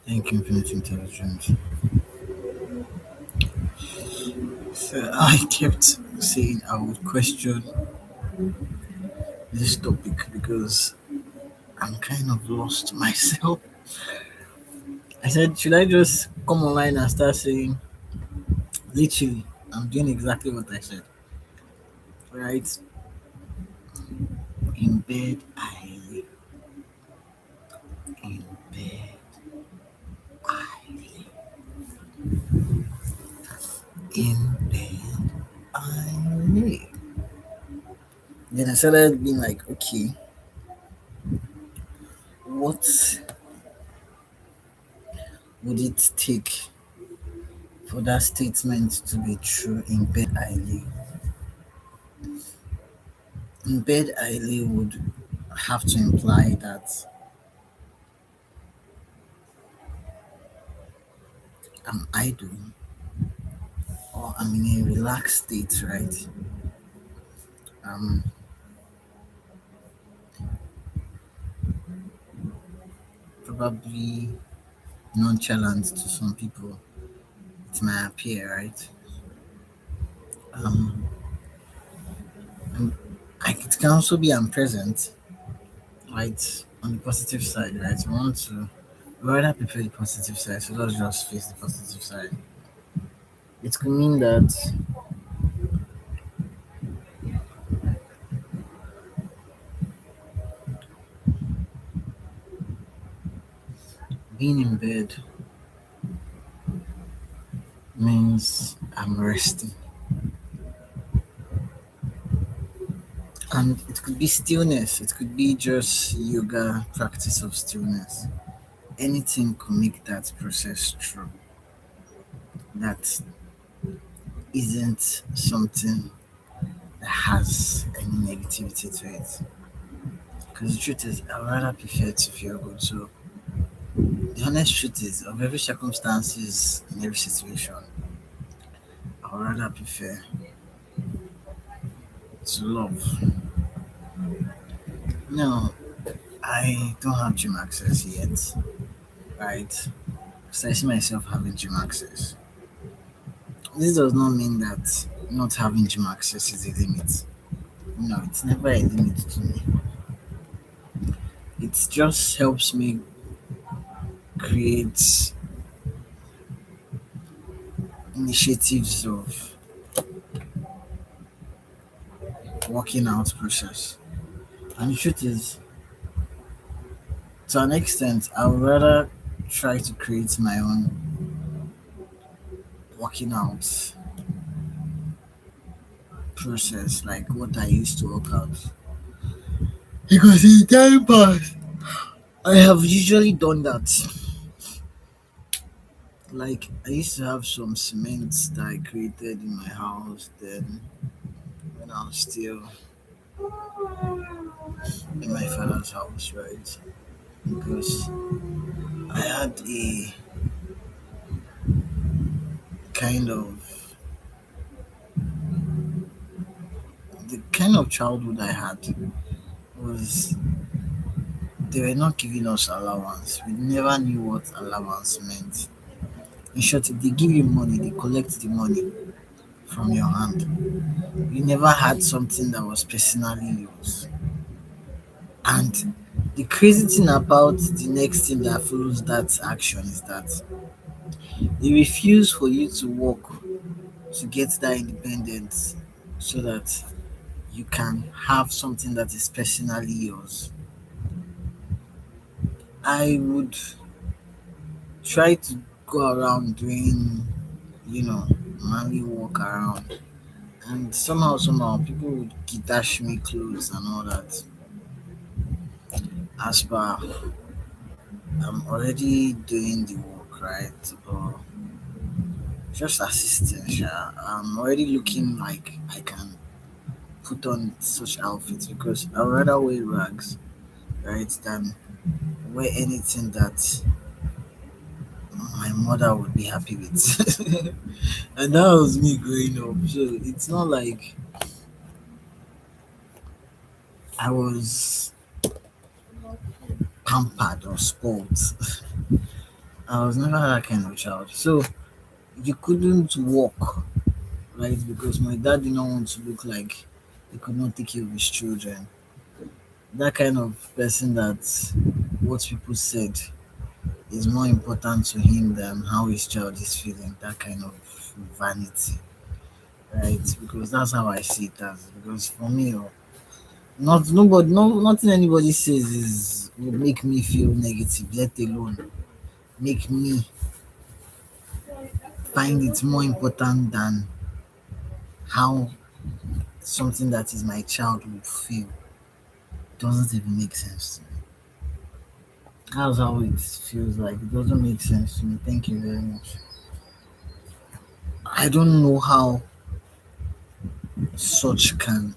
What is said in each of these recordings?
Thank you, Infinite Intelligence. So I kept saying I would question this topic because I'm kind of lost myself. I said, should I just come online and start saying, literally, I'm doing exactly what I said, right? In bed, I lay. In bed, I lay. In bed, I lay. Then I started being like, okay, what would it take for that statement to be true? In bed, I lay. In bed, I lay would have to imply that I'm idle or I'm in a relaxed state, right? Um, Probably nonchalant to some people. It might appear, right? Um, it can also be I'm present, right? On the positive side, right? We want to rather prefer the positive side, so let's just face the positive side. It could mean that being in bed means I'm resting. And it could be stillness, it could be just yoga practice of stillness. Anything could make that process true. That isn't something that has any negativity to it. Because the truth is, I'd rather prefer to feel good. So the honest truth is, of every circumstances in every situation, I would rather prefer to love. No, I don't have gym access yet, right? So I see myself having gym access. This does not mean that not having gym access is a limit. No, it's never a limit to me. It just helps me create initiatives of working out process. And the truth is, to an extent, I would rather try to create my own working out process, like what I used to work out. Because in time past, I have usually done that. Like I used to have some cement that I created in my house then when I was still in my father's house, right? Because I had a kind of the kind of childhood I had was they were not giving us allowance. We never knew what allowance meant. In short, if they give you money, they collect the money from your hand. You never had something that was personally yours. And the crazy thing about the next thing that follows that action is that they refuse for you to work to get that independence so that you can have something that is personally yours. I would try to go around doing, manly walk around. And somehow, people would dash me clothes and all that. As per, I'm already doing the work, right? But just assistance, yeah. I'm already looking like I can put on such outfits because I'd rather wear rags, right, than wear anything that my mother would be happy with. And that was me growing up. So it's not like I was pampered or spoiled. I was never that kind of child. So you couldn't walk, right? Because my dad did not want to look like he could not take care of his children. That kind of person that what people said is more important to him than how his child is feeling. That kind of vanity, right? Because that's how I see it as. Because for me, not nobody, no, nothing anybody says is will make me feel negative. Let alone make me find it more important than how something that is my child will feel. Doesn't even make sense to me. That's how it feels like. It doesn't make sense to me. Thank you very much. I don't know how such can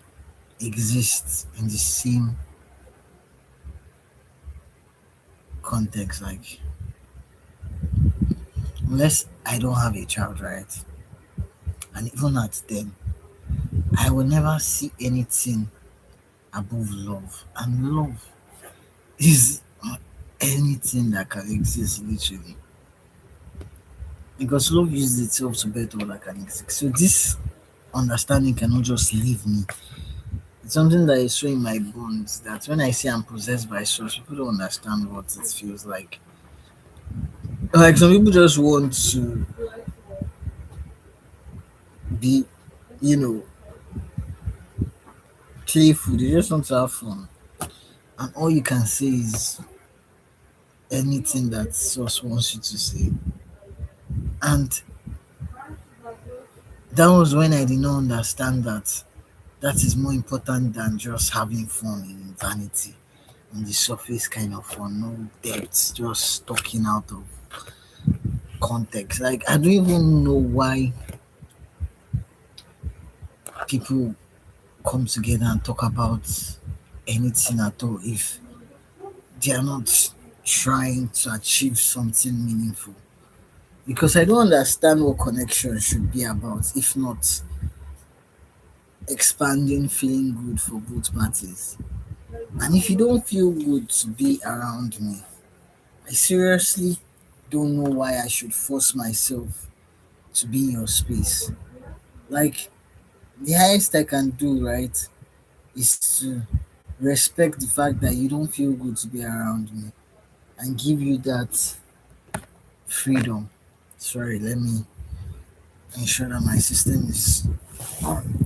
exist in the same context. Like, unless I don't have a child, right? And even at then, I will never see anything above love. And love is anything that can exist, literally. Because love uses itself to better all that can exist. So, this understanding cannot just leave me. It's something that is so in my bones that when I say I'm possessed by source, people don't understand what it feels like. Like some people just want to be, you know, playful. They just want to have fun, and all you can say is anything that source wants you to say. And that was when I did not understand that that is more important than just having fun in vanity, on the surface kind of fun, no depth, just talking out of context. Like I don't even know why people come together and talk about anything at all if they are not trying to achieve something meaningful. Because I don't understand what connection should be about if not expanding feeling good for both parties. And if you don't feel good to be around me, I seriously don't know why I should force myself to be in your space. Like the highest I can do, right, is to respect the fact that you don't feel good to be around me and give you that freedom. Sorry, let me ensure that my system is on.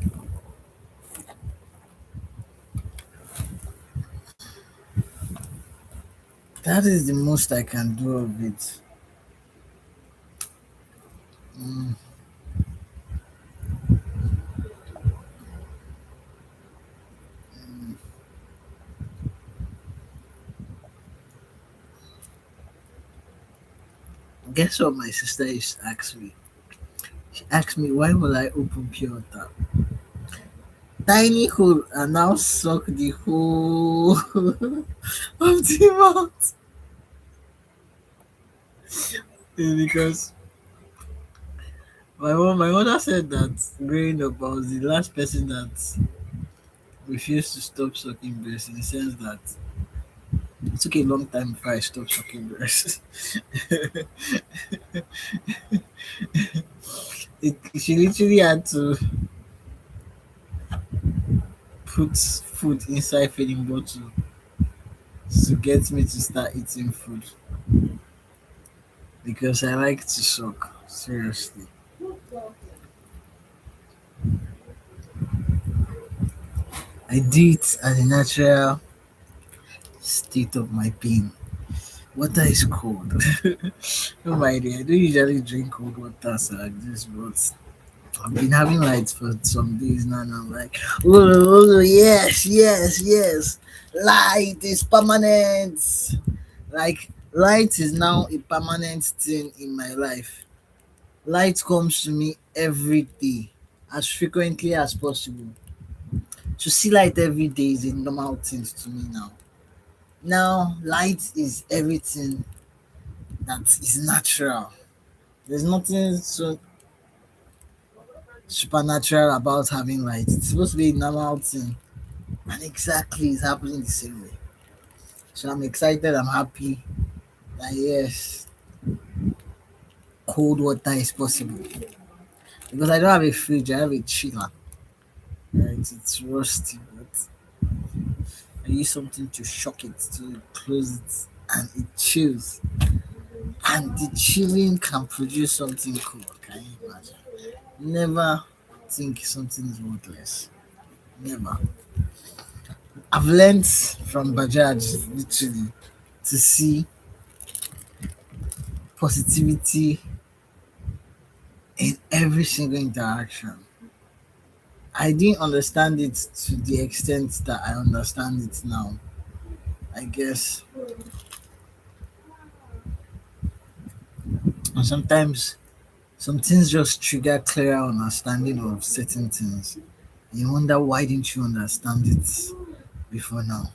That is the most I can do of it. Mm, guess what my sister used to ask me? She asked me, why will I open pure tap? Tiny hole and now suck the whole of the mouth. Because my mother said that growing up, I was the last person that refused to stop sucking breast in the sense that it took a long time before I stopped sucking breast. She literally had to put food inside feeding bottle to get me to start eating food because I like to suck. Seriously. I do it as a natural state of my being. Water is cold. No mind it, I don't usually drink cold water, so I just but I've been having lights for some days now, and I'm like, oh, yes, yes, yes. Light is permanent. Like, light is now a permanent thing in my life. Light comes to me every day, as frequently as possible. To see light every day is a normal thing to me now. Now, light is everything that is natural. There's nothing so supernatural about having light. It's supposed to be a normal thing. And exactly it's happening the same way. So I'm excited, I'm happy that yes, cold water is possible. Because I don't have a fridge, I have a chiller. Right? It's rusty, but I use something to shock it, to close it, and it chills. And the chilling can produce something cool. Can you imagine? Never think something is worthless. Never. I've learned from Bajaj literally to see positivity in every single interaction. I didn't understand it to the extent that I understand it now. I guess. And sometimes some things just trigger clearer understanding of certain things. You wonder why didn't you understand it before now?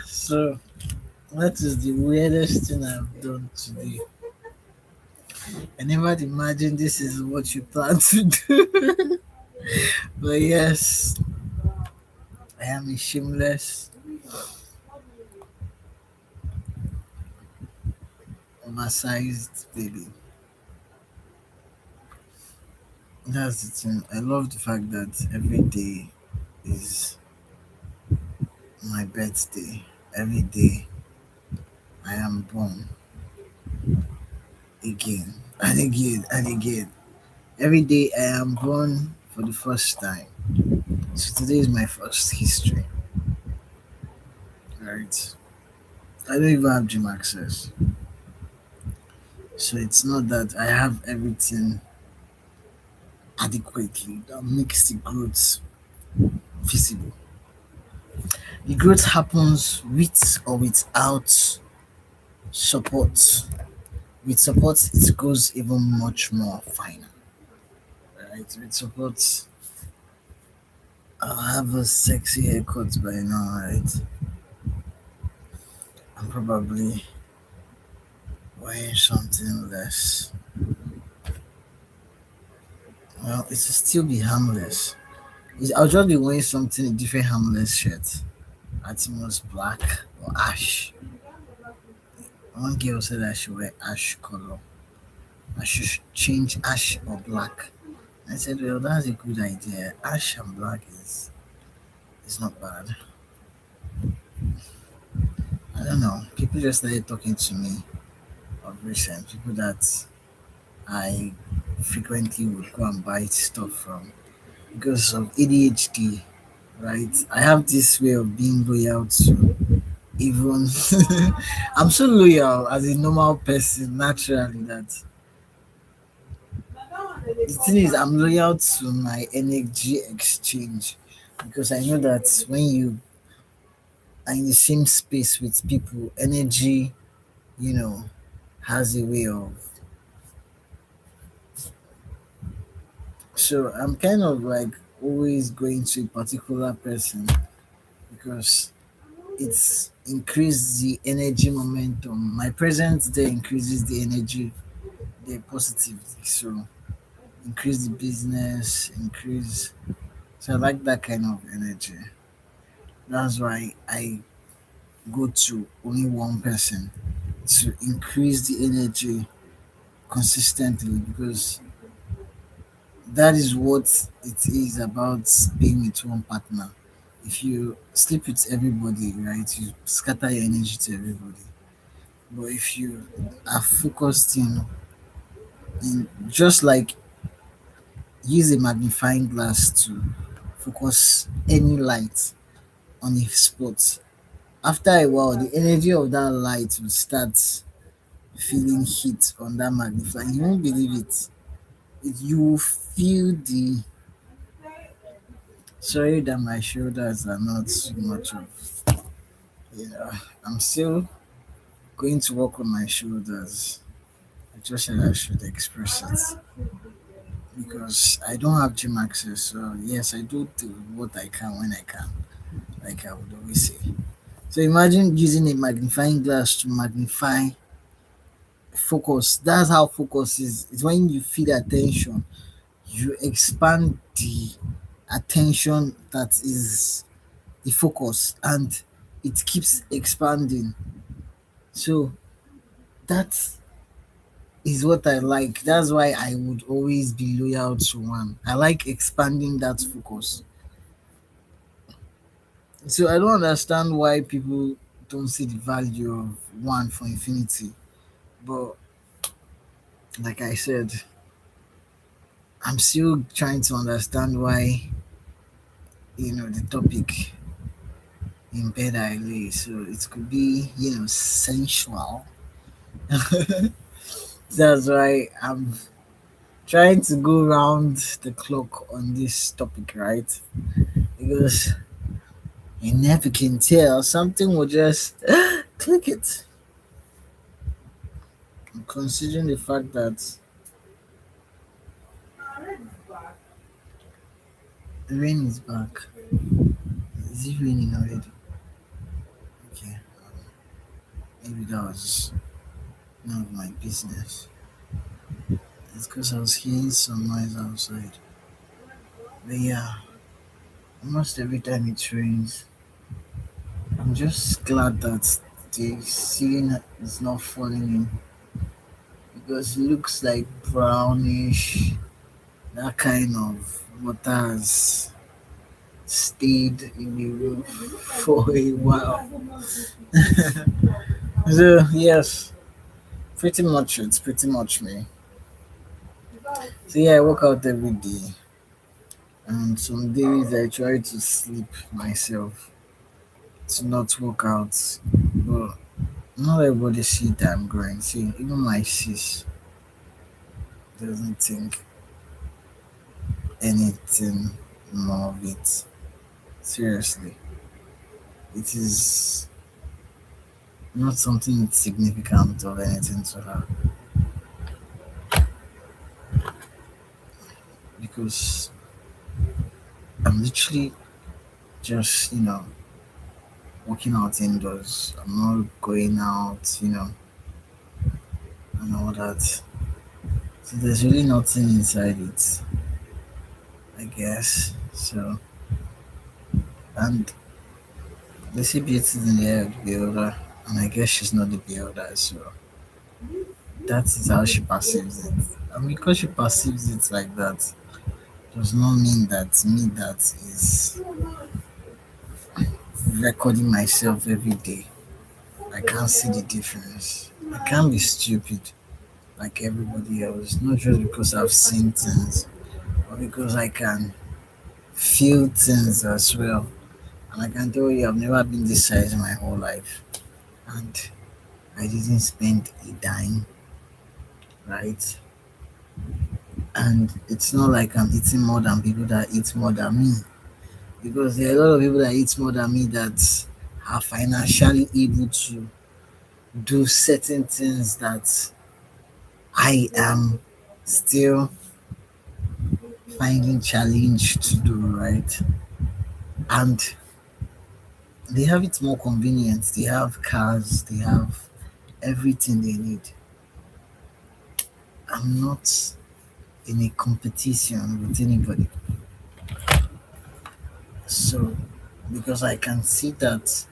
So that is the weirdest thing I've done today. I never imagined this is what you plan to do. But yes, I am a shameless, oversized baby. That's the thing. I love the fact that every day is my birthday. Every day I am born again and again and again. Every day I am born for the first time. So today is my first history. Right? I don't even have gym access. So it's not that I have everything adequately that makes the growth visible. The growth happens with or without support. With support, it goes even much more finer. Right? With support, I'll have a sexy haircut by now, right? I'm probably wearing something less. Well, it will still be harmless. I'll just be wearing something a different harmless shirt. At most black or ash. One girl said I should wear ash color. I should change ash or black. I said, well, that's a good idea. Ash and black is not bad. I don't know. People just started talking to me of recent. People that I frequently would go and buy stuff from because of ADHD. Right? I have this way of being loyal to even. I'm so loyal as a normal person naturally that the thing is I'm loyal to my energy exchange because I know that when you are in the same space with people, energy, you know, has a way of. So I'm kind of like always going to a particular person because it's increased the energy momentum. My presence there increases the energy there positively. So increase the business, increase. So I like that kind of energy. That's why I go to only one person to increase the energy consistently because that is what it is about being with one partner. If you sleep with everybody, right, you scatter your energy to everybody. But if you are focused in just like use a magnifying glass to focus any light on a spot, after a while the energy of that light will start feeling heat on that magnifying. You won't believe it. You will feel the. Sorry that my shoulders are not too much of. I'm still going to work on my shoulders. I just said I should express it. because I don't have gym access. So yes, I do what I can when I can, like I would always say. So imagine using a magnifying glass to magnify focus. That's how focus is. It's when you feel attention, you expand the attention that is the focus, and it keeps expanding. So that is what I like. That's why I would always be loyal to one. I like expanding that focus. So I don't understand why people don't see the value of one for infinity. But like I said, I'm still trying to understand why, the topic in bed I lay. So it could be, sensual. That's why I'm trying to go round the clock on this topic, right? Because you never can tell. Something will just click it. Considering the fact that the rain is back. Is it raining already? Okay. Maybe that was none of my business. It's because I was hearing some noise outside. But yeah, almost every time it rains, I'm just glad that the ceiling is not falling in because it looks like brownish. That kind of water has stayed in the roof for a while. So yes, pretty much it's pretty much me. So yeah, I work out every day, and some days I try to sleep myself to not work out. But not everybody see that I'm growing. See, even my sis doesn't think anything more of it. Seriously, it is not something significant or anything to her because I'm literally just working out indoors. I'm not going out, and all that. So there's really nothing inside it, I guess. So and they say beauty is in the eye of the beholder, and I guess she's not the beholder. So that is how she perceives it. And because she perceives it like that, does not mean that me that is recording myself every day. I can't see the difference. I can't be stupid like everybody else, not just because I've seen things, but because I can feel things as well. And I can tell you, I've never been this size in my whole life. And I didn't spend a dime, right? And it's not like I'm eating more than people that eat more than me. Because there are a lot of people that eat more than me that are financially able to do certain things that I am still finding challenge to do, right? And they have it more convenient. They have cars, they have everything they need. I'm not in a competition with anybody. So, because I can see that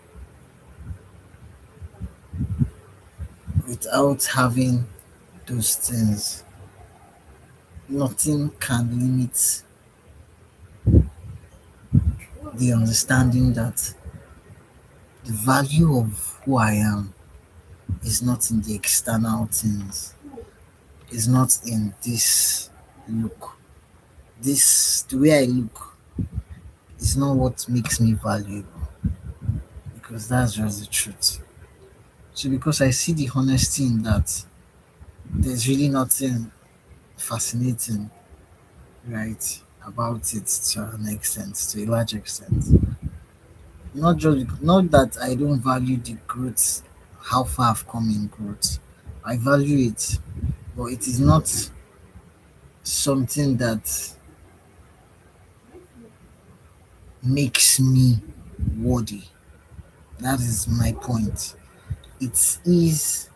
without having those things, nothing can limit the understanding that the value of who I am is not in the external things, is not in this look. This, the way I look, is not what makes me valuable because that's just the truth. So, because I see the honesty in that, there's really nothing fascinating, right, about it to an extent, to a large extent. Not that I don't value the growth, how far I've come in growth. I value it, but it is not something that makes me worthy. That is my point. It is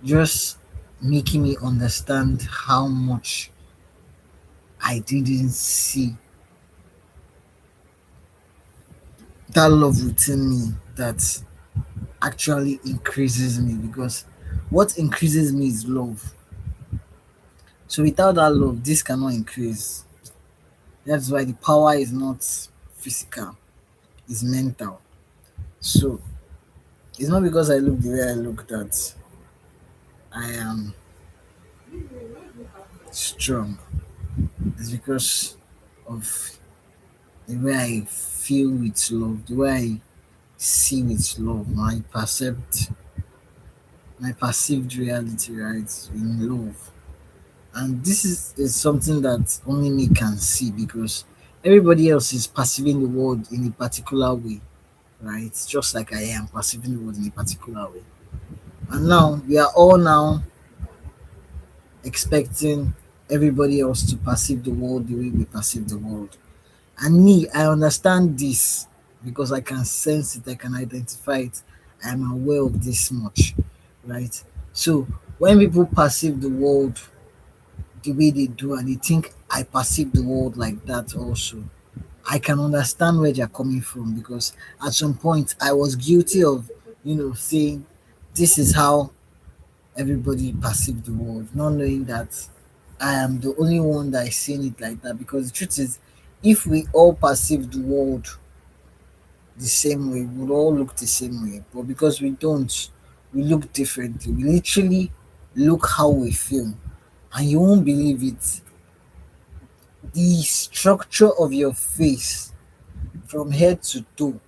just making me understand how much I didn't see that love within me that actually increases me, because what increases me is love. So without that love, this cannot increase. That's why the power is not physical, it's mental. So it's not because I look the way I look that I am strong. It's because of the way I feel with love, the way I see with love, my perceived reality, right, in love. And this is something that only me can see, because everybody else is perceiving the world in a particular way, right? Just like I am perceiving the world in a particular way. And now we are all now expecting everybody else to perceive the world the way we perceive the world. And me, I understand this because I can sense it, I can identify it, I am aware of this much, right? So when people perceive the world the way they do and they think I perceive the world like that also, I can understand where they're coming from, because at some point I was guilty of, saying this is how everybody perceive the world, not knowing that I am the only one that is seeing it like that. Because the truth is, if we all perceive the world the same way, we would all look the same way. But because we don't, we look differently. We literally look how we feel. And you won't believe it. The structure of your face from head to toe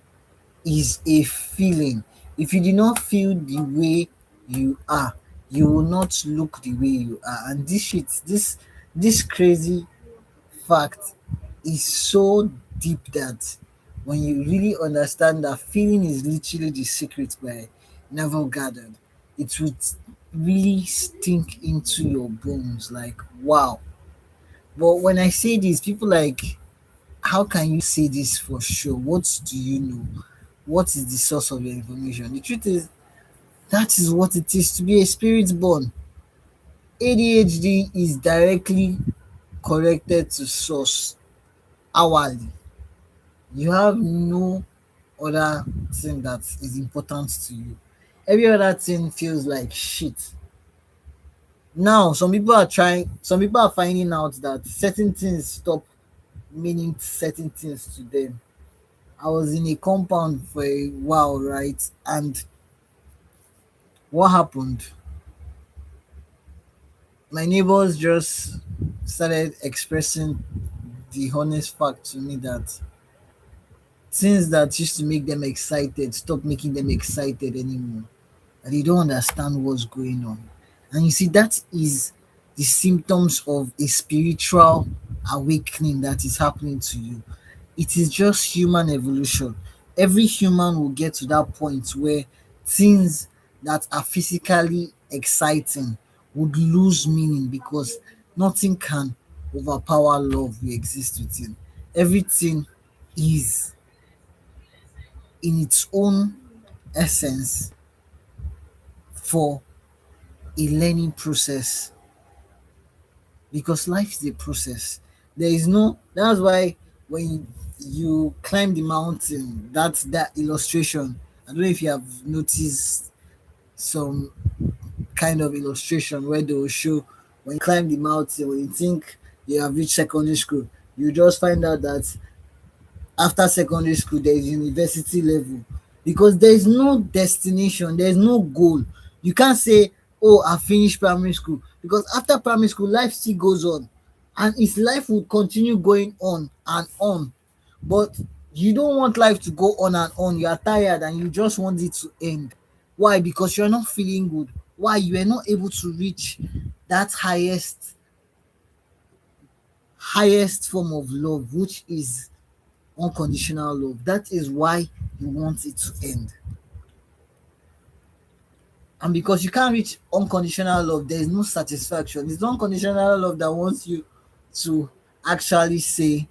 is a feeling. If you do not feel the way you are, you will not look the way you are. And this crazy fact is so deep that when you really understand that feeling is literally the secret by Neville Goddard, it would really stink into your bones. Like, wow. But when I say this, people like, how can you say this for sure? What do you know? What is the source of your information? The truth is, that is what it is to be a spirit born. ADHD is directly connected to source hourly. You have no other thing that is important to you. Every other thing feels like shit. Now, some people are finding out that certain things stop meaning certain things to them. I was in a compound for a while, right? And what happened? My neighbors just started expressing the honest fact to me that things that used to make them excited stop making them excited anymore. And they don't understand what's going on. And you see, that is the symptoms of a spiritual awakening that is happening to you. It is just human evolution. Every human will get to that point where things that are physically exciting would lose meaning, because nothing can overpower love we exist within. Everything is in its own essence for a learning process, because life is a process. There is no, that's why when you climb the mountain, that's that illustration. I don't know if you have noticed some kind of illustration where they will show when you climb the mountain, when you think you have reached secondary school, you just find out that after secondary school there is university level, because there is no destination, there is no goal. You can't say, oh, I finished primary school, because after primary school life still goes on, and its life will continue going on and on. But you don't want life to go on and on. You are tired and you just want it to end. Why? Because you're not feeling good. Why? You are not able to reach that highest form of love, which is unconditional love. That is why you want it to end. And because you can't reach unconditional love, there is no satisfaction. It's unconditional love that wants you to actually say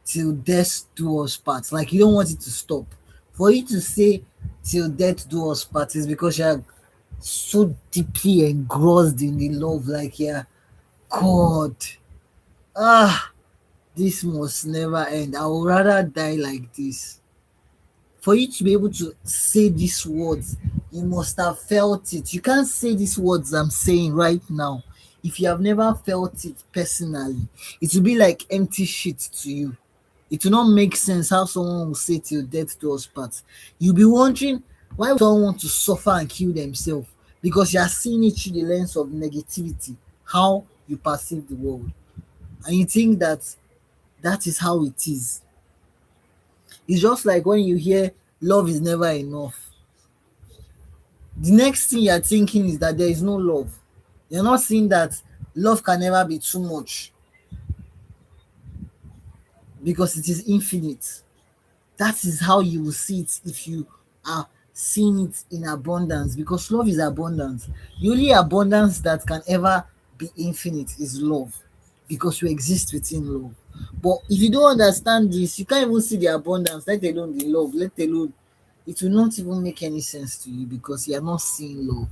till death do us part. Like you don't want it to stop. For you to say till death do us part is because you're so deeply engrossed in the love. Like yeah, God, ah, this must never end. I would rather die like this. For you to be able to say these words, you must have felt it. You can't say these words I'm saying right now if you have never felt it personally. It will be like empty shit to you. It will not make sense how someone will say till death do us part. You'll be wondering why would someone want to suffer and kill themselves because you are seeing it through the lens of negativity, how you perceive the world, and you think that that is how it is. It's just like when you hear love is never enough. The next thing you're thinking is that there is no love. You're not seeing that love can never be too much because it is infinite. That is how you will see it if you are seeing it in abundance because love is abundance. The only abundance that can ever be infinite is love because we exist within love. But if you don't understand this, you can't even see the abundance, let alone the love, let alone it will not even make any sense to you because you are not seeing love.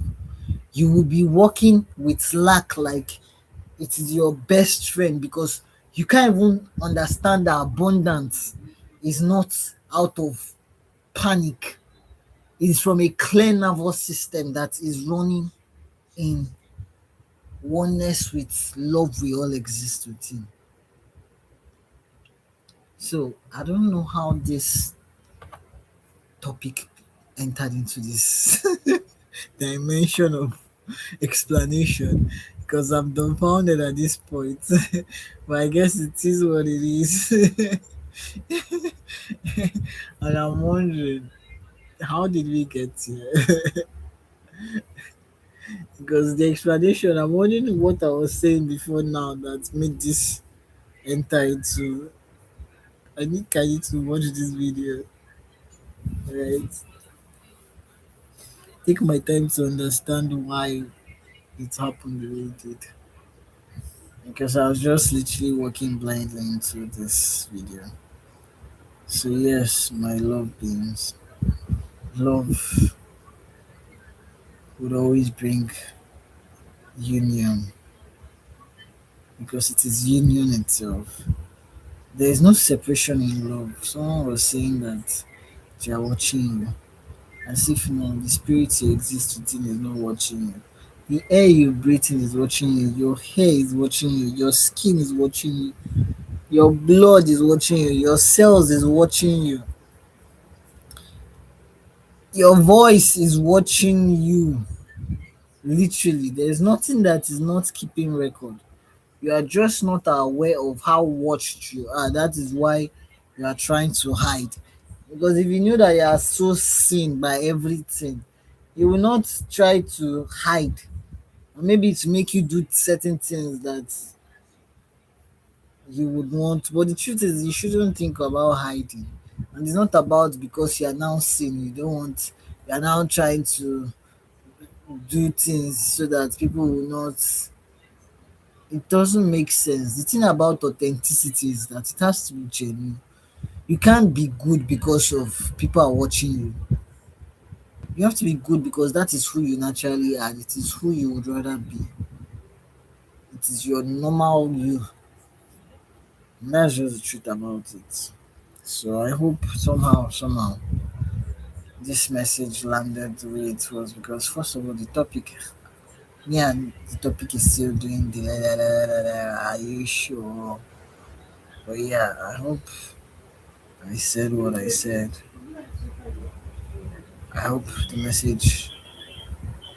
You will be walking with lack like it is your best friend because you can't even understand that abundance is not out of panic. It's from a clear nervous system that is running in oneness with love we all exist within. So I don't know how this topic entered into this dimension of explanation because I'm dumbfounded at this point. But I guess it is what it is. And I'm wondering, how did we get here? Because the explanation, I'm wondering what I was saying before now that made this enter into. I need to watch this video, right? Take my time to understand why it happened the way it did. Because I was just literally walking blindly into this video. So yes, my love beings. Love would always bring union because it is union itself. There is no separation in love. Someone was saying that they are watching you. As if no, the spirit you exist within is not watching you. The air you breathe in is watching you. Your hair is watching you. Your skin is watching you. Your blood is watching you. Your cells is watching you. Your voice is watching you. Literally, there is nothing that is not keeping record. You are just not aware of how watched you are. That is why you are trying to hide. Because if you knew that you are so seen by everything, you will not try to hide. Or maybe to make you do certain things that you would want. But the truth is, you shouldn't think about hiding. And it's not about because you are now seen, you don't want, you are now trying to do things so that people will not. It doesn't make sense. The thing about authenticity is that it has to be genuine. You can't be good because of people are watching you. You have to be good because that is who you naturally are. It is who you would rather be. It is your normal you. And that's just the truth about it. So I hope somehow, this message landed the way it was because first of all, the topic, yeah, the topic is still doing the. Are you sure? But yeah, I hope I said what I said. I hope the message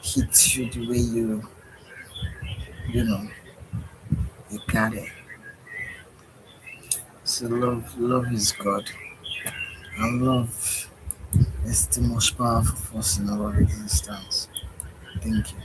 hits you the way you know, you got it. So love is God, and love is the most powerful force in our existence. Thank you.